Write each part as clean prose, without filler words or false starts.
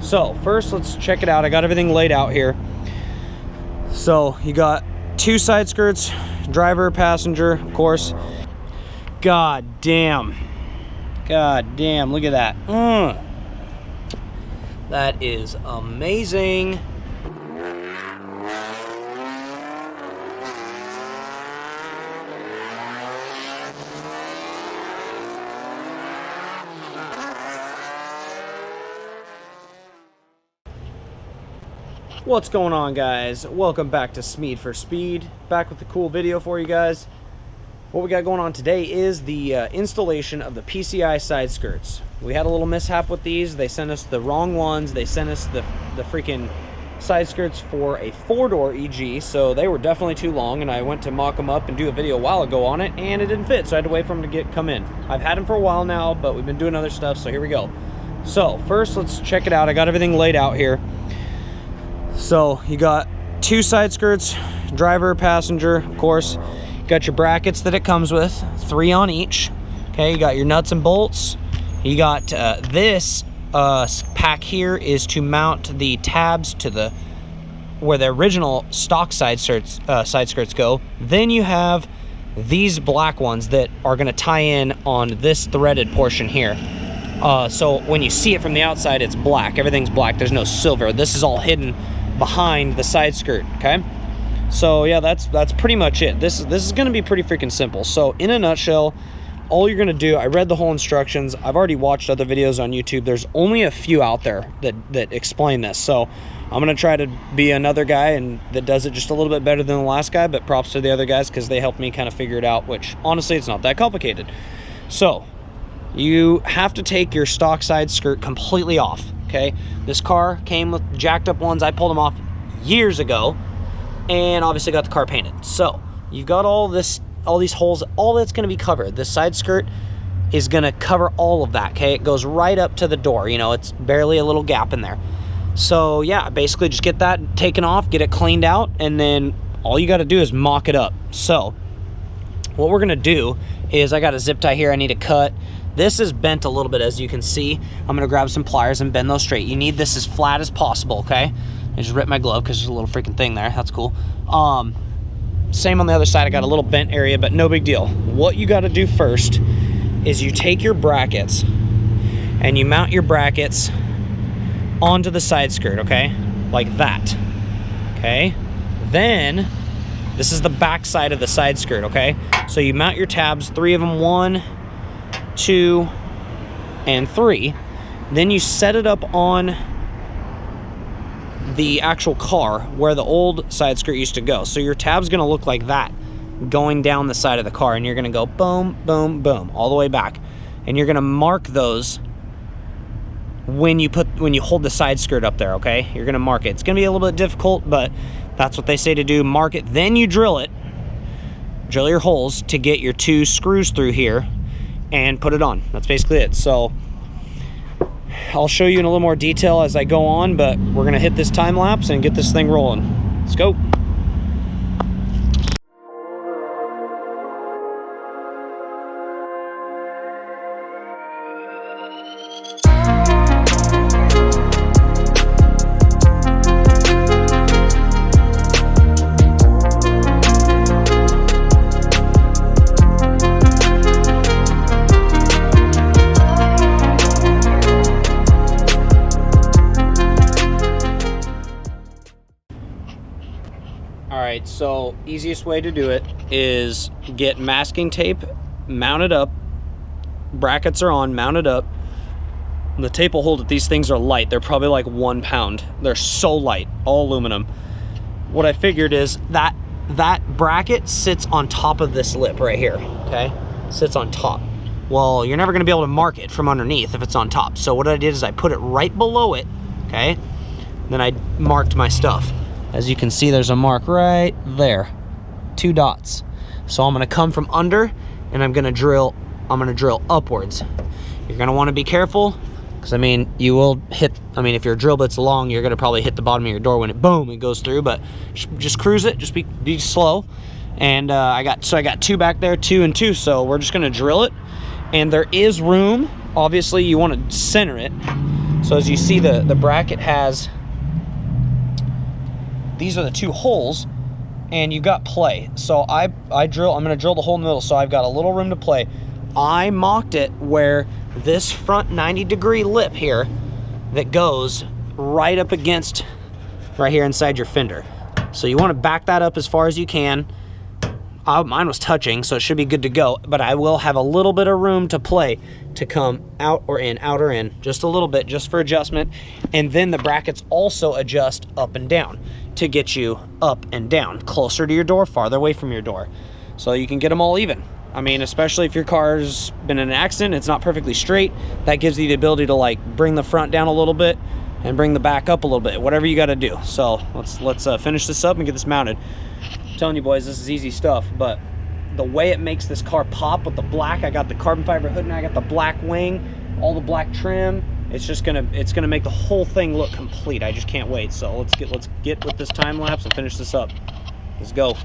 So first, let's check it out. I got everything laid out here. So you got 2 side skirts, driver, passenger, of course. God damn, look at that. That is amazing. What's going on, guys? Welcome back to Smeed for Speed. Back with a cool video for you guys. What we got going on today is the installation of the PCI Side Skirts. We had a little mishap with these. They sent us the wrong ones. They sent us the freaking side skirts for a 4-door EG, so they were definitely too long, and I went to mock them up and do a video a while ago on it, and it didn't fit, so I had to wait for them to come in. I've had them for a while now, but we've been doing other stuff, so here we go. So first, let's check it out. I got everything laid out here. So you got 2 side skirts, driver, passenger, of course. You got your brackets that it comes with, 3 on each. Okay, you got your nuts and bolts. You got this pack here is to mount the tabs to where the original stock side skirts go. Then you have these black ones that are going to tie in on this threaded portion here. So when you see it from the outside, it's black. Everything's black. There's no silver. This is all hidden behind the side skirt. Okay, so yeah, that's pretty much it. This is going to be pretty freaking simple. So in a nutshell, all you're going to do, I read the whole instructions. I've already watched other videos on YouTube. There's only a few out there that explain this, so I'm going to try to be another guy and that does it just a little bit better than the last guy, but props to the other guys because they helped me kind of figure it out, which honestly, it's not that complicated. So you have to take your stock side skirt completely off. Okay, this car came with jacked up ones. I pulled them off years ago, and obviously got the car painted. So you've got all these holes. All that's going to be covered. This side skirt is going to cover all of that. Okay, it goes right up to the door. You know, it's barely a little gap in there. So yeah, basically just get that taken off, get it cleaned out, and then all you got to do is mock it up. So what we're going to do is, I got a zip tie here I need to cut. This is bent a little bit, as you can see. I'm gonna grab some pliers and bend those straight. You need this as flat as possible, okay? I just ripped my glove because there's a little freaking thing there. That's cool. Same on the other side. I got a little bent area, but no big deal. What you gotta do first is you take your brackets and you mount your brackets onto the side skirt, okay? Like that, okay? Then, this is the back side of the side skirt, okay? So you mount your tabs, 3 of them, 1, 2, and 3. Then you set it up on the actual car where the old side skirt used to go. So your tab's gonna look like that, going down the side of the car, and you're gonna go boom, boom, boom, all the way back. And you're gonna mark those when you hold the side skirt up there, okay? You're gonna mark it. It's gonna be a little bit difficult, but that's what they say to do. Mark it, then you drill it. Drill your holes to get your 2 screws through here and put it on. That's basically it. So I'll show you in a little more detail as I go on, but we're gonna hit this time lapse and get this thing rolling. Let's go. Alright, so easiest way to do it is get masking tape, mount it up, brackets are on, mount it up. The tape will hold it. These things are light. They're probably like 1 pound. They're so light, all aluminum. What I figured is that bracket sits on top of this lip right here, okay? Sits on top. Well, you're never gonna be able to mark it from underneath if it's on top. So what I did is I put it right below it, okay? Then I marked my stuff. As you can see, there's a mark right there, 2 dots. So I'm gonna come from under and I'm gonna drill upwards. You're gonna wanna be careful, because I mean, you will hit, if your drill bit's long, you're gonna probably hit the bottom of your door when it goes through, but just cruise it, just be slow. And I got 2 back there, 2 and 2, so we're just gonna drill it. And there is room, obviously you wanna center it. So as you see, the bracket has, these are the 2 holes, and you got play. So I'm gonna drill the hole in the middle, so I've got a little room to play. I mocked it where this front 90-degree lip here that goes right up against right here inside your fender. So you want to back that up as far as you can. Mine was touching, so it should be good to go, but I will have a little bit of room to play to come out or in, just a little bit, just for adjustment. And then the brackets also adjust up and down to get you up and down, closer to your door, farther away from your door, so you can get them all even. I mean, especially if your car's been in an accident, it's not perfectly straight, that gives you the ability to like bring the front down a little bit and bring the back up a little bit, whatever you got to do. So let's finish this up and get this mounted. I'm telling you boys, this is easy stuff, but the way it makes this car pop with the black, I got the carbon fiber hood and I got the black wing, all the black trim, it's gonna make the whole thing look complete. I just can't wait. So let's get with this time lapse and finish this up. Let's go.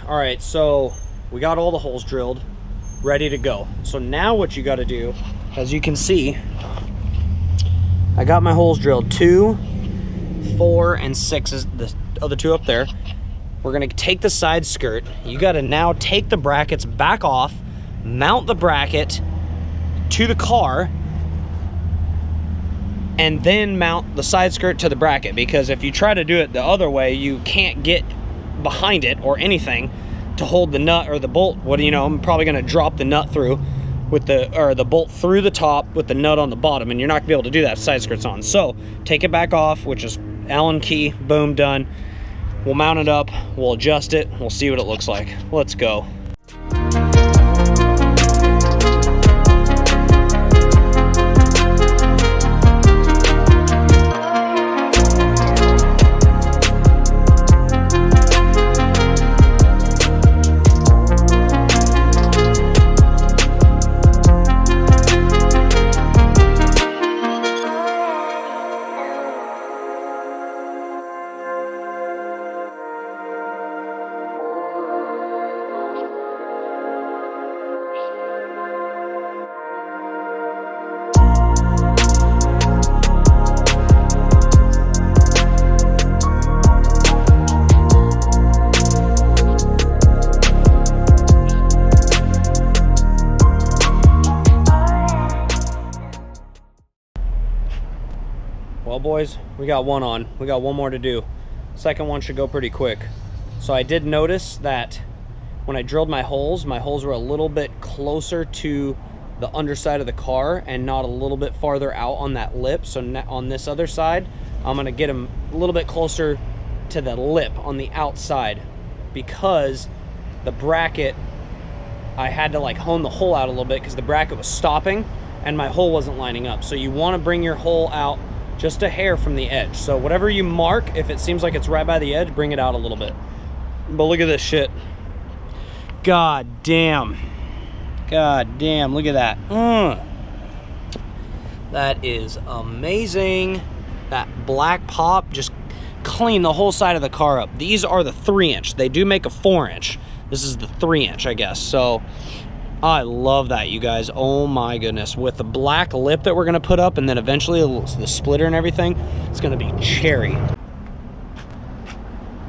All right, so we got all the holes drilled, ready to go. So now what you got to do, as you can see, I got my holes drilled, 2, 4, and 6 is the other 2 up there. We're gonna take the side skirt. You got to now take the brackets back off, mount the bracket to the car, and then mount the side skirt to the bracket, because if you try to do it the other way, you can't get behind it or anything to hold the nut or the bolt. What do you know, I'm probably going to drop the nut through with the bolt through the top with the nut on the bottom, and you're not going to be able to do that if side skirt's on. So take it back off, which is Allen key, boom, done. We'll mount it up, we'll adjust it, we'll see what it looks like. Let's go. Well boys, we got one on. We got one more to do. Second one should go pretty quick. So I did notice that when I drilled my holes were a little bit closer to the underside of the car and not a little bit farther out on that lip. So on this other side, I'm gonna get them a little bit closer to the lip on the outside, because the bracket, I had to like hone the hole out a little bit because the bracket was stopping and my hole wasn't lining up. So you wanna bring your hole out just a hair from the edge. So whatever you mark, if it seems like it's right by the edge, bring it out a little bit. But look at this shit. God damn. God damn, look at that. That is amazing. That black pop just cleaned the whole side of the car up. These are the 3-inch. They do make a 4-inch. This is the 3-inch, I guess. So I love that, you guys. Oh my goodness. With the black lip that we're gonna put up, and then eventually the splitter and everything, it's gonna be cherry. All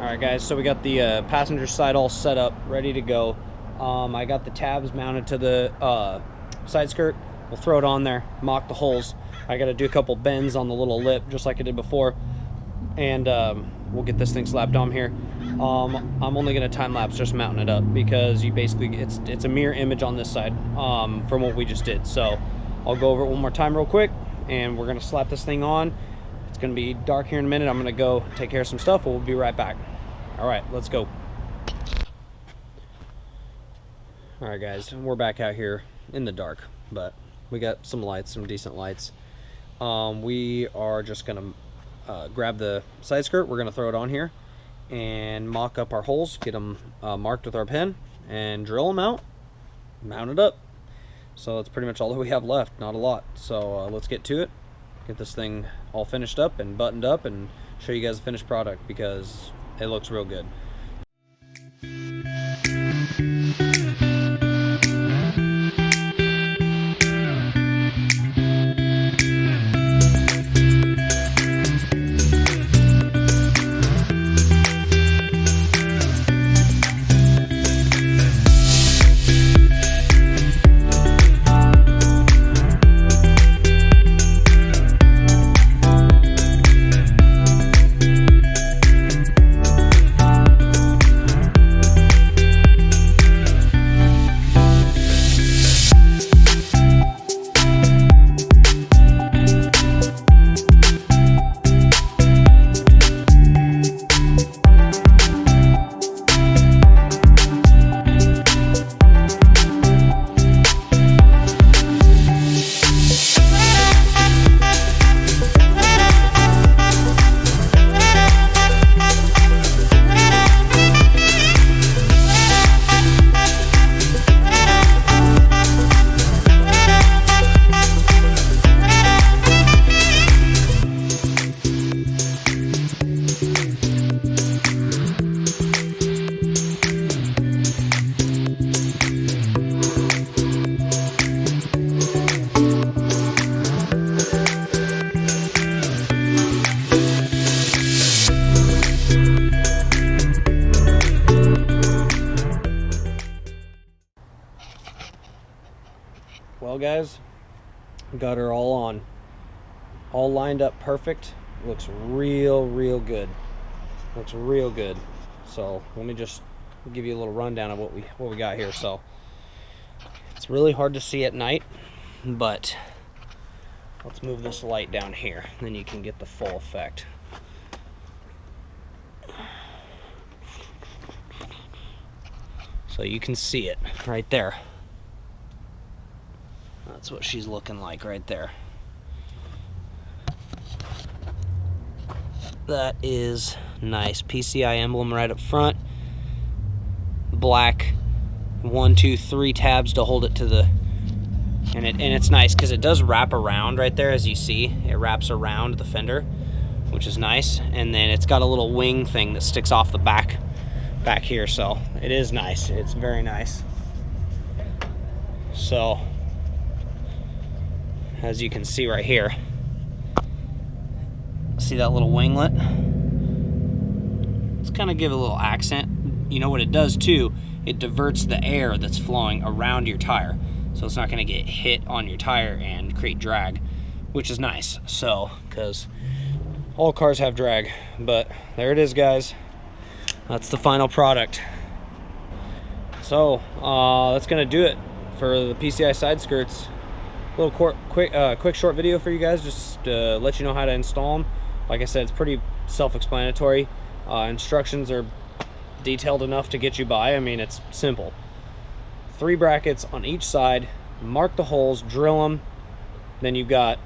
right guys, so we got the passenger side all set up, ready to go. I got the tabs mounted to the side skirt. We'll throw it on there, mock the holes. I gotta do a couple bends on the little lip, just like I did before. And we'll get this thing slapped on here. I'm only gonna time lapse just mounting it up, because you basically, it's a mirror image on this side from what we just did. So I'll go over it one more time real quick, and we're gonna slap this thing on. It's gonna be dark here in a minute. I'm gonna go take care of some stuff. We'll be right back. All right, let's go. All right, guys, we're back out here in the dark, but we got some lights, some decent lights. We are just gonna grab the side skirt. We're gonna throw it on here and mock up our holes, get them marked with our pen, and drill them out, mount it up. So that's pretty much all that we have left, not a lot. So let's get to it, get this thing all finished up and buttoned up, and show you guys the finished product because it looks real good. Well, guys, got her all on, all lined up perfect. Looks real good. Looks real good. So let me just give you a little rundown of what we got here. So it's really hard to see at night, but let's move this light down here, then you can get the full effect. So you can see it right there. That's what she's looking like right there. That is nice. PCI emblem right up front. Black 1, 2, 3 tabs to hold it to the, and it's nice because it does wrap around right there, as you see. It wraps around the fender, which is nice. And then it's got a little wing thing that sticks off the back here, so it is nice. It's very nice. So as you can see right here, see that little winglet? Let's kind of give it a little accent. You know what it does too, it diverts the air that's flowing around your tire, so it's not going to get hit on your tire and create drag, which is nice. So, because all cars have drag, but there it is, guys. That's the final product. So that's gonna do it for the PCI Side Skirts. A little quick short video for you guys, just to let you know how to install them. Like I said, it's pretty self-explanatory. Instructions are detailed enough to get you by. I mean, it's simple. 3 brackets on each side, mark the holes, drill them. Then you've got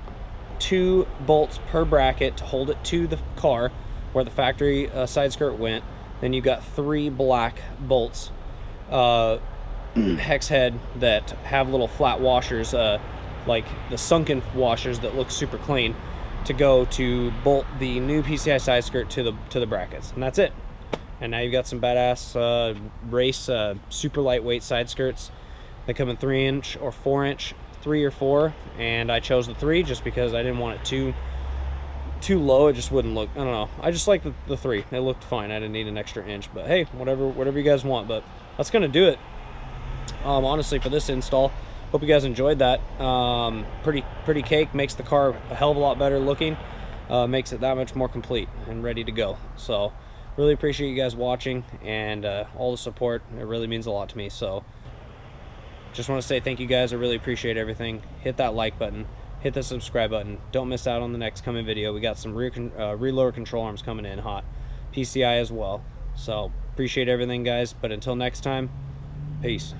2 bolts per bracket to hold it to the car where the factory side skirt went. Then you've got 3 black bolts, hex head, that have little flat washers, like the sunken washers that look super clean, to go to bolt the new PCI side skirt to the brackets, and that's it. And now you've got some badass race super lightweight side skirts. They come in 3-inch or 4-inch, 3 or 4, and I chose the 3 just because I didn't want it too low. It just wouldn't look, I don't know, I just like the 3. It looked fine. I didn't need an extra inch, but hey, whatever you guys want. But that's gonna do it, honestly, for this install. Hope you guys enjoyed that. Pretty cake, makes the car a hell of a lot better looking, makes it that much more complete and ready to go. So really appreciate you guys watching and all the support. It really means a lot to me. So just want to say thank you guys. I really appreciate everything. Hit that like button, hit the subscribe button. Don't miss out on the next coming video. We got some rear lower control arms coming in hot. PCI as well. So appreciate everything, guys. But until next time, peace.